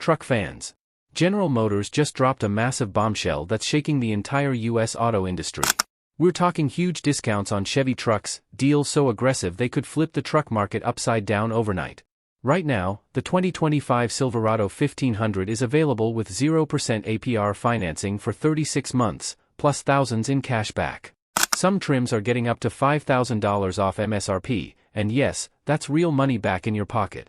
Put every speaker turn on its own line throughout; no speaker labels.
Truck fans, General Motors just dropped a massive bombshell that's shaking the entire US auto industry. We're talking huge discounts on Chevy trucks, deals so aggressive they could flip the truck market upside down overnight. Right now, the 2025 Silverado 1500 is available with 0% APR financing for 36 months, plus thousands in cash back. Some trims are getting up to $5,000 off MSRP, and yes, that's real money back in your pocket.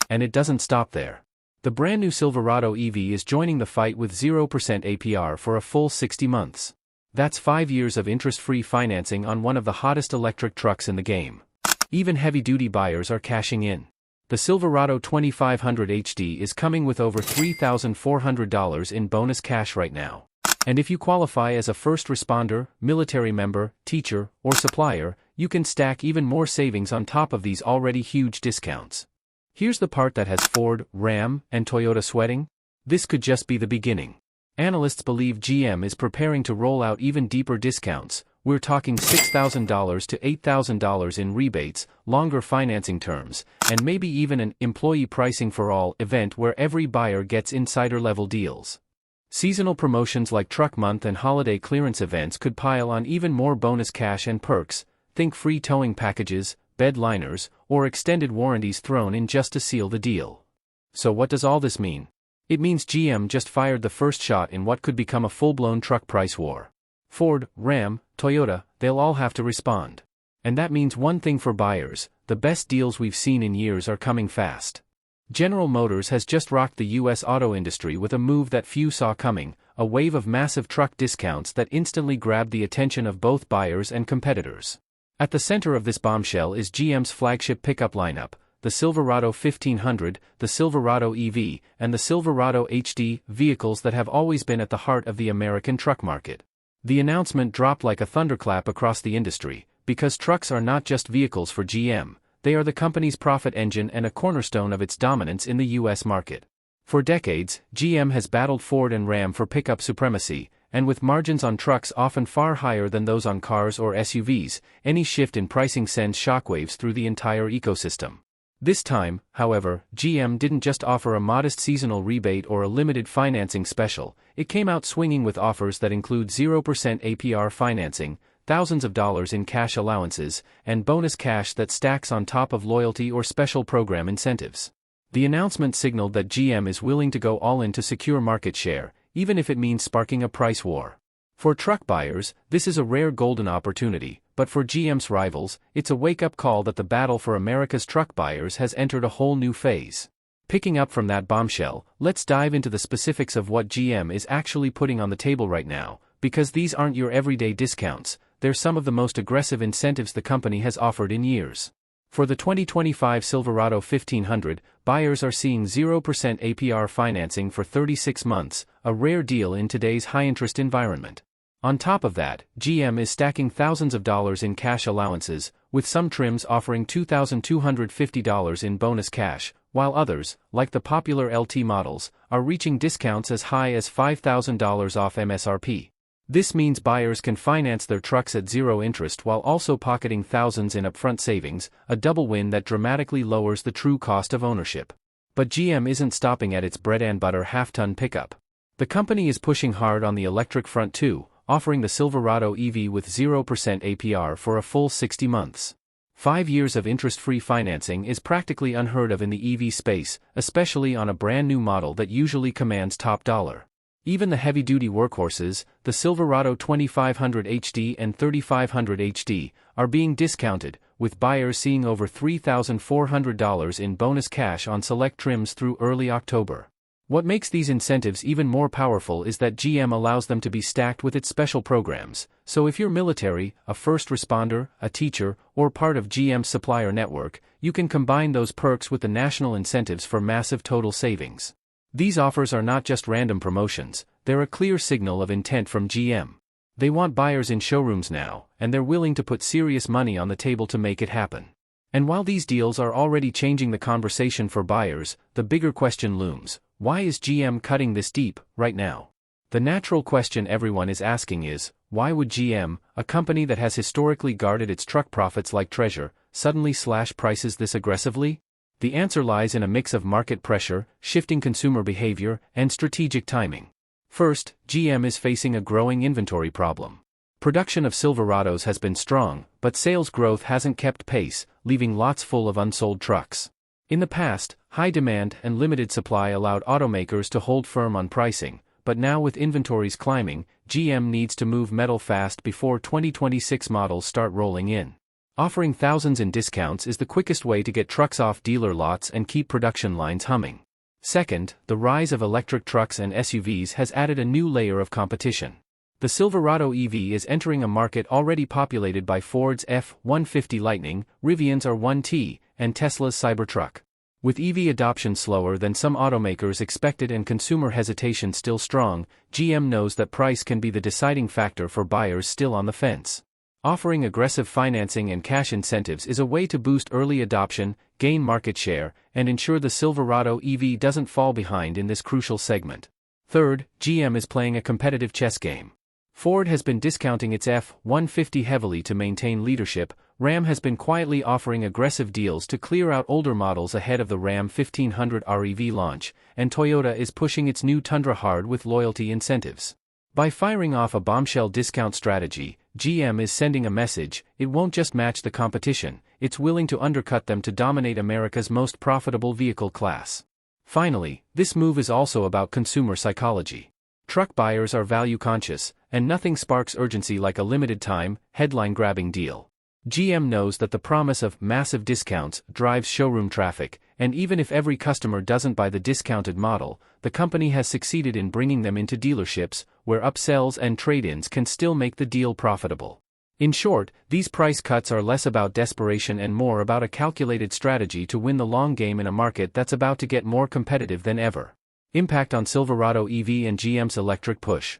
And it doesn't stop there. The brand new Silverado EV is joining the fight with 0% APR for a full 60 months. That's 5 years of interest-free financing on one of the hottest electric trucks in the game. Even heavy-duty buyers are cashing in. The Silverado 2500 HD is coming with over $3,400 in bonus cash right now. And if you qualify as a first responder, military member, teacher, or supplier, you can stack even more savings on top of these already huge discounts. Here's the part that has Ford, Ram, and Toyota sweating. This could just be the beginning. Analysts believe GM is preparing to roll out even deeper discounts. We're talking $6,000 to $8,000 in rebates, longer financing terms, and maybe even an employee pricing for all event where every buyer gets insider-level deals. Seasonal promotions like Truck Month and holiday clearance events could pile on even more bonus cash and perks. Think free towing packages, bed liners, or extended warranties thrown in just to seal the deal. So what does all this mean? It means GM just fired the first shot in what could become a full-blown truck price war. Ford, Ram, Toyota, they'll all have to respond. And that means one thing for buyers: the best deals we've seen in years are coming fast. General Motors has just rocked the US auto industry with a move that few saw coming, a wave of massive truck discounts that instantly grabbed the attention of both buyers and competitors. At the center of this bombshell is GM's flagship pickup lineup: the Silverado 1500, the Silverado EV, and the Silverado HD, vehicles that have always been at the heart of the American truck market. The announcement dropped like a thunderclap across the industry, because trucks are not just vehicles for GM, they are the company's profit engine and a cornerstone of its dominance in the US market. For decades, GM has battled Ford and Ram for pickup supremacy, and with margins on trucks often far higher than those on cars or SUVs, any shift in pricing sends shockwaves through the entire ecosystem. This time, however, GM didn't just offer a modest seasonal rebate or a limited financing special. It came out swinging with offers that include 0% APR financing, thousands of dollars in cash allowances, and bonus cash that stacks on top of loyalty or special program incentives. The announcement signaled that GM is willing to go all in to secure market share, even if it means sparking a price war. For truck buyers, this is a rare golden opportunity, but for GM's rivals, it's a wake-up call that the battle for America's truck buyers has entered a whole new phase. Picking up from that bombshell, let's dive into the specifics of what GM is actually putting on the table right now, because these aren't your everyday discounts, they're some of the most aggressive incentives the company has offered in years. For the 2025 Silverado 1500, buyers are seeing 0% APR financing for 36 months, a rare deal in today's high-interest environment. On top of that, GM is stacking thousands of dollars in cash allowances, with some trims offering $2,250 in bonus cash, while others, like the popular LT models, are reaching discounts as high as $5,000 off MSRP. This means buyers can finance their trucks at zero interest while also pocketing thousands in upfront savings, a double win that dramatically lowers the true cost of ownership. But GM isn't stopping at its bread-and-butter half-ton pickup. The company is pushing hard on the electric front too, offering the Silverado EV with 0% APR for a full 60 months. 5 years of interest-free financing is practically unheard of in the EV space, especially on a brand-new model that usually commands top dollar. Even the heavy-duty workhorses, the Silverado 2500 HD and 3500 HD, are being discounted, with buyers seeing over $3,400 in bonus cash on select trims through early October. What makes these incentives even more powerful is that GM allows them to be stacked with its special programs, so if you're military, a first responder, a teacher, or part of GM's supplier network, you can combine those perks with the national incentives for massive total savings. These offers are not just random promotions, they're a clear signal of intent from GM. They want buyers in showrooms now, and they're willing to put serious money on the table to make it happen. And while these deals are already changing the conversation for buyers, the bigger question looms: why is GM cutting this deep, right now? The natural question everyone is asking is, why would GM, a company that has historically guarded its truck profits like treasure, suddenly slash prices this aggressively? The answer lies in a mix of market pressure, shifting consumer behavior, and strategic timing. First, GM is facing a growing inventory problem. Production of Silverados has been strong, but sales growth hasn't kept pace, leaving lots full of unsold trucks. In the past, high demand and limited supply allowed automakers to hold firm on pricing, but now with inventories climbing, GM needs to move metal fast before 2026 models start rolling in. Offering thousands in discounts is the quickest way to get trucks off dealer lots and keep production lines humming. Second, the rise of electric trucks and SUVs has added a new layer of competition. The Silverado EV is entering a market already populated by Ford's F-150 Lightning, Rivian's R1T, and Tesla's Cybertruck. With EV adoption slower than some automakers expected and consumer hesitation still strong, GM knows that price can be the deciding factor for buyers still on the fence. Offering aggressive financing and cash incentives is a way to boost early adoption, gain market share, and ensure the Silverado EV doesn't fall behind in this crucial segment. Third, GM is playing a competitive chess game. Ford has been discounting its F-150 heavily to maintain leadership, Ram has been quietly offering aggressive deals to clear out older models ahead of the Ram 1500 REV launch, and Toyota is pushing its new Tundra hard with loyalty incentives. By firing off a bombshell discount strategy, GM is sending a message: it won't just match the competition, it's willing to undercut them to dominate America's most profitable vehicle class. Finally, this move is also about consumer psychology. Truck buyers are value-conscious, and nothing sparks urgency like a limited-time, headline-grabbing deal. GM knows that the promise of massive discounts drives showroom traffic, and even if every customer doesn't buy the discounted model, the company has succeeded in bringing them into dealerships, where upsells and trade-ins can still make the deal profitable. In short, these price cuts are less about desperation and more about a calculated strategy to win the long game in a market that's about to get more competitive than ever. Impact on Silverado EV and GM's electric push.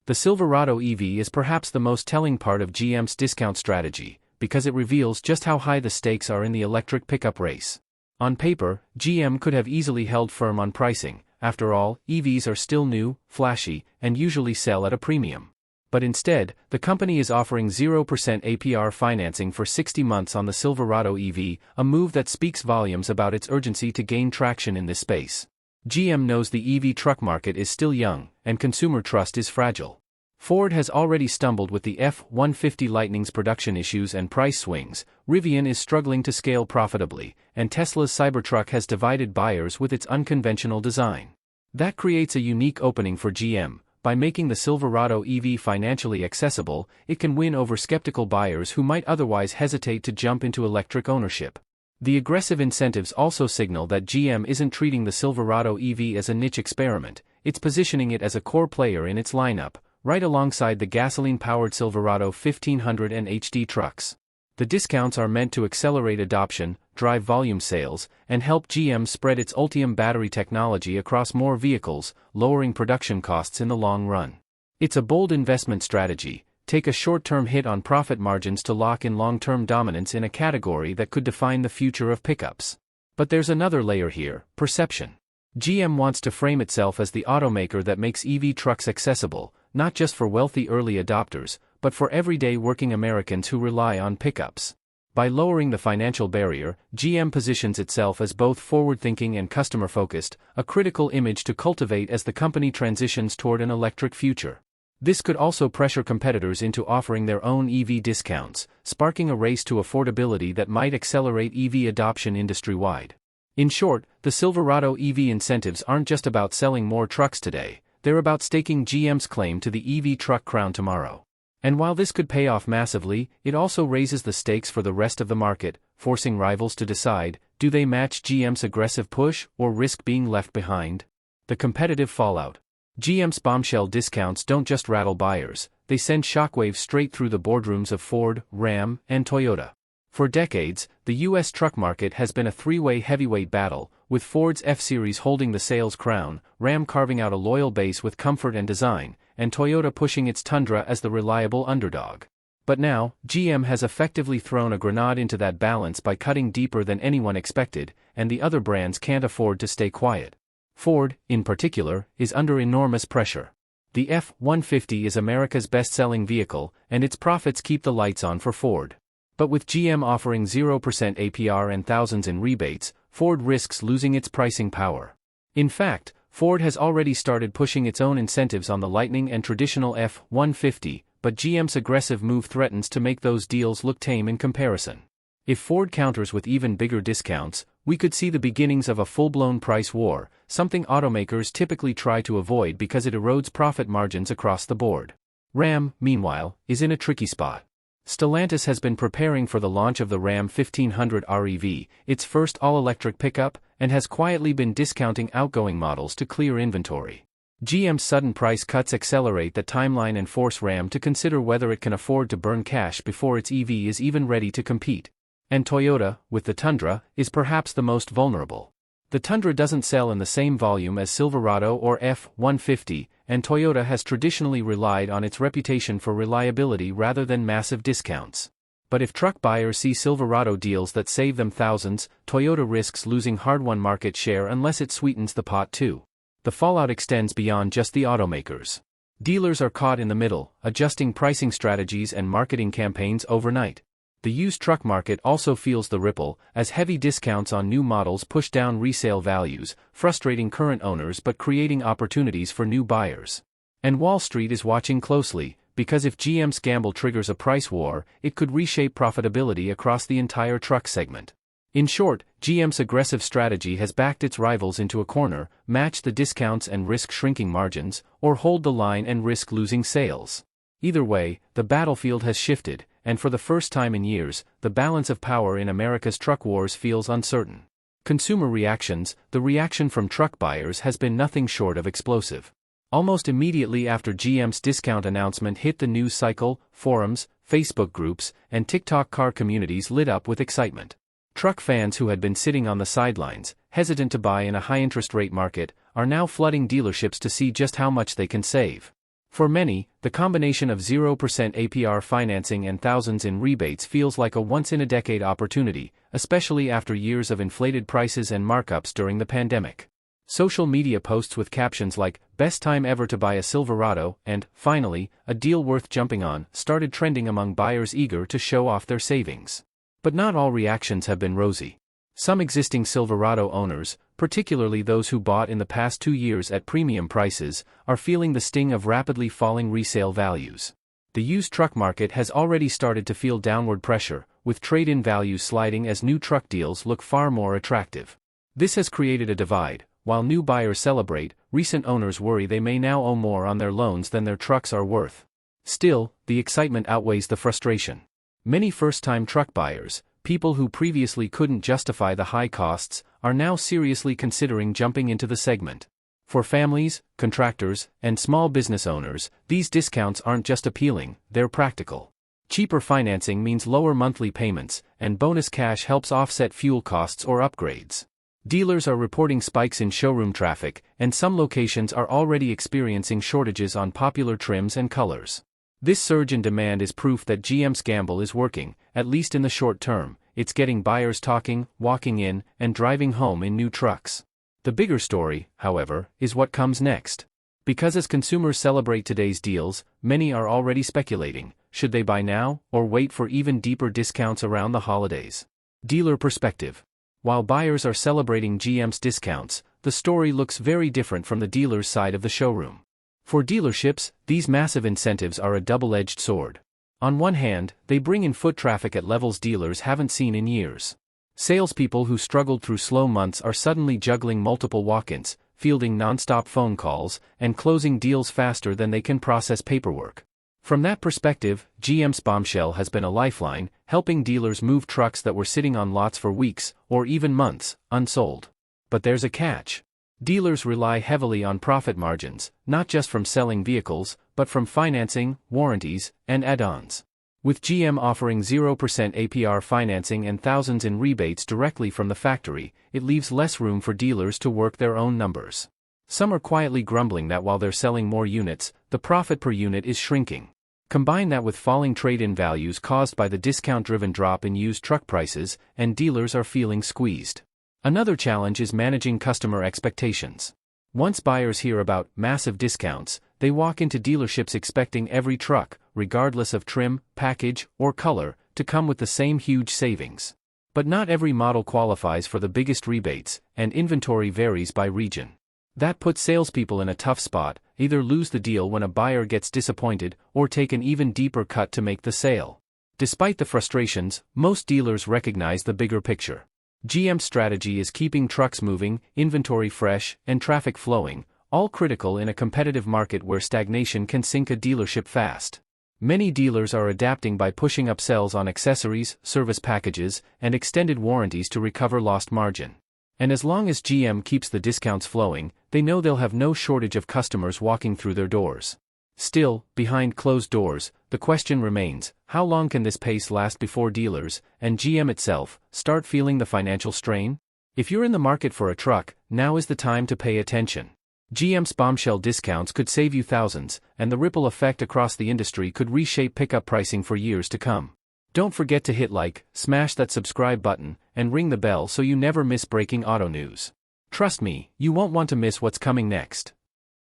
The Silverado EV is perhaps the most telling part of GM's discount strategy, because it reveals just how high the stakes are in the electric pickup race. On paper, GM could have easily held firm on pricing. After all, EVs are still new, flashy, and usually sell at a premium. But instead, the company is offering 0% APR financing for 60 months on the Silverado EV, a move that speaks volumes about its urgency to gain traction in this space. GM knows the EV truck market is still young, and consumer trust is fragile. Ford has already stumbled with the F-150 Lightning's production issues and price swings, Rivian is struggling to scale profitably, and Tesla's Cybertruck has divided buyers with its unconventional design. That creates a unique opening for GM. By making the Silverado EV financially accessible, it can win over skeptical buyers who might otherwise hesitate to jump into electric ownership. The aggressive incentives also signal that GM isn't treating the Silverado EV as a niche experiment, it's positioning it as a core player in its lineup, right alongside the gasoline-powered Silverado 1500 and HD trucks. The discounts are meant to accelerate adoption, drive volume sales, and help GM spread its Ultium battery technology across more vehicles, lowering production costs in the long run. It's a bold investment strategy. Take a short-term hit on profit margins to lock in long-term dominance in a category that could define the future of pickups. But there's another layer here: perception. GM wants to frame itself as the automaker that makes EV trucks accessible, not just for wealthy early adopters, but for everyday working Americans who rely on pickups. By lowering the financial barrier, GM positions itself as both forward-thinking and customer-focused, a critical image to cultivate as the company transitions toward an electric future. This could also pressure competitors into offering their own EV discounts, sparking a race to affordability that might accelerate EV adoption industry-wide. In short, the Silverado EV incentives aren't just about selling more trucks today, they're about staking GM's claim to the EV truck crown tomorrow. And while this could pay off massively, it also raises the stakes for the rest of the market, forcing rivals to decide: do they match GM's aggressive push or risk being left behind? The competitive fallout. GM's bombshell discounts don't just rattle buyers, they send shockwaves straight through the boardrooms of Ford, Ram, and Toyota. For decades, the U.S. truck market has been a three-way heavyweight battle, with Ford's F-Series holding the sales crown, Ram carving out a loyal base with comfort and design, and Toyota pushing its Tundra as the reliable underdog. But now, GM has effectively thrown a grenade into that balance by cutting deeper than anyone expected, and the other brands can't afford to stay quiet. Ford, in particular, is under enormous pressure. The F-150 is America's best-selling vehicle, and its profits keep the lights on for Ford. But with GM offering 0% APR and thousands in rebates, Ford risks losing its pricing power. In fact, Ford has already started pushing its own incentives on the Lightning and traditional F-150, but GM's aggressive move threatens to make those deals look tame in comparison. If Ford counters with even bigger discounts, we could see the beginnings of a full-blown price war, something automakers typically try to avoid because it erodes profit margins across the board. Ram, meanwhile, is in a tricky spot. Stellantis has been preparing for the launch of the Ram 1500 REV, its first all-electric pickup, and has quietly been discounting outgoing models to clear inventory. GM's sudden price cuts accelerate the timeline and force Ram to consider whether it can afford to burn cash before its EV is even ready to compete. And Toyota, with the Tundra, is perhaps the most vulnerable. The Tundra doesn't sell in the same volume as Silverado or F-150, and Toyota has traditionally relied on its reputation for reliability rather than massive discounts. But if truck buyers see Silverado deals that save them thousands, Toyota risks losing hard-won market share unless it sweetens the pot too. The fallout extends beyond just the automakers. Dealers are caught in the middle, adjusting pricing strategies and marketing campaigns overnight. The used truck market also feels the ripple, as heavy discounts on new models push down resale values, frustrating current owners but creating opportunities for new buyers. And Wall Street is watching closely, because if GM's gamble triggers a price war, it could reshape profitability across the entire truck segment. In short, GM's aggressive strategy has backed its rivals into a corner, match the discounts and risk shrinking margins, or hold the line and risk losing sales. Either way, the battlefield has shifted, and for the first time in years, the balance of power in America's truck wars feels uncertain. Consumer reactions: the reaction from truck buyers has been nothing short of explosive. Almost immediately after GM's discount announcement hit the news cycle, forums, Facebook groups, and TikTok car communities lit up with excitement. Truck fans who had been sitting on the sidelines, hesitant to buy in a high-interest rate market, are now flooding dealerships to see just how much they can save. For many, the combination of 0% APR financing and thousands in rebates feels like a once-in-a-decade opportunity, especially after years of inflated prices and markups during the pandemic. Social media posts with captions like, "Best time ever to buy a Silverado," and, "Finally, a deal worth jumping on," started trending among buyers eager to show off their savings. But not all reactions have been rosy. Some existing Silverado owners, particularly those who bought in the past 2 years at premium prices, are feeling the sting of rapidly falling resale values. The used truck market has already started to feel downward pressure, with trade-in values sliding as new truck deals look far more attractive. This has created a divide. While new buyers celebrate, recent owners worry they may now owe more on their loans than their trucks are worth. Still, the excitement outweighs the frustration. Many first-time truck buyers, people who previously couldn't justify the high costs, are now seriously considering jumping into the segment. For families, contractors, and small business owners, these discounts aren't just appealing, they're practical. Cheaper financing means lower monthly payments, and bonus cash helps offset fuel costs or upgrades. Dealers are reporting spikes in showroom traffic, and some locations are already experiencing shortages on popular trims and colors. This surge in demand is proof that GM's gamble is working, at least in the short term. It's getting buyers talking, walking in, and driving home in new trucks. The bigger story, however, is what comes next. Because as consumers celebrate today's deals, many are already speculating, should they buy now, or wait for even deeper discounts around the holidays? Dealer perspective. While buyers are celebrating GM's discounts, the story looks very different from the dealer's side of the showroom. For dealerships, these massive incentives are a double-edged sword. On one hand, they bring in foot traffic at levels dealers haven't seen in years. Salespeople who struggled through slow months are suddenly juggling multiple walk-ins, fielding non-stop phone calls, and closing deals faster than they can process paperwork. From that perspective, GM's Bombshell has been a lifeline, helping dealers move trucks that were sitting on lots for weeks, or even months, unsold. But there's a catch. Dealers rely heavily on profit margins, not just from selling vehicles, but from financing, warranties, and add-ons. With GM offering 0% APR financing and thousands in rebates directly from the factory, it leaves less room for dealers to work their own numbers. Some are quietly grumbling that while they're selling more units, the profit per unit is shrinking. Combine that with falling trade-in values caused by the discount-driven drop in used truck prices, and dealers are feeling squeezed. Another challenge is managing customer expectations. Once buyers hear about massive discounts, they walk into dealerships expecting every truck, regardless of trim, package, or color, to come with the same huge savings. But not every model qualifies for the biggest rebates, and inventory varies by region. That puts salespeople in a tough spot: either lose the deal when a buyer gets disappointed, or take an even deeper cut to make the sale. Despite the frustrations, most dealers recognize the bigger picture. GM's strategy is keeping trucks moving, inventory fresh, and traffic flowing, all critical in a competitive market where stagnation can sink a dealership fast. Many dealers are adapting by pushing upsells on accessories, service packages, and extended warranties to recover lost margin. And as long as GM keeps the discounts flowing, they know they'll have no shortage of customers walking through their doors. Still, behind closed doors, the question remains: how long can this pace last before dealers, and GM itself, start feeling the financial strain? If you're in the market for a truck, now is the time to pay attention. GM's bombshell discounts could save you thousands, and the ripple effect across the industry could reshape pickup pricing for years to come. Don't forget to hit like, smash that subscribe button, and ring the bell so you never miss breaking auto news. Trust me, you won't want to miss what's coming next.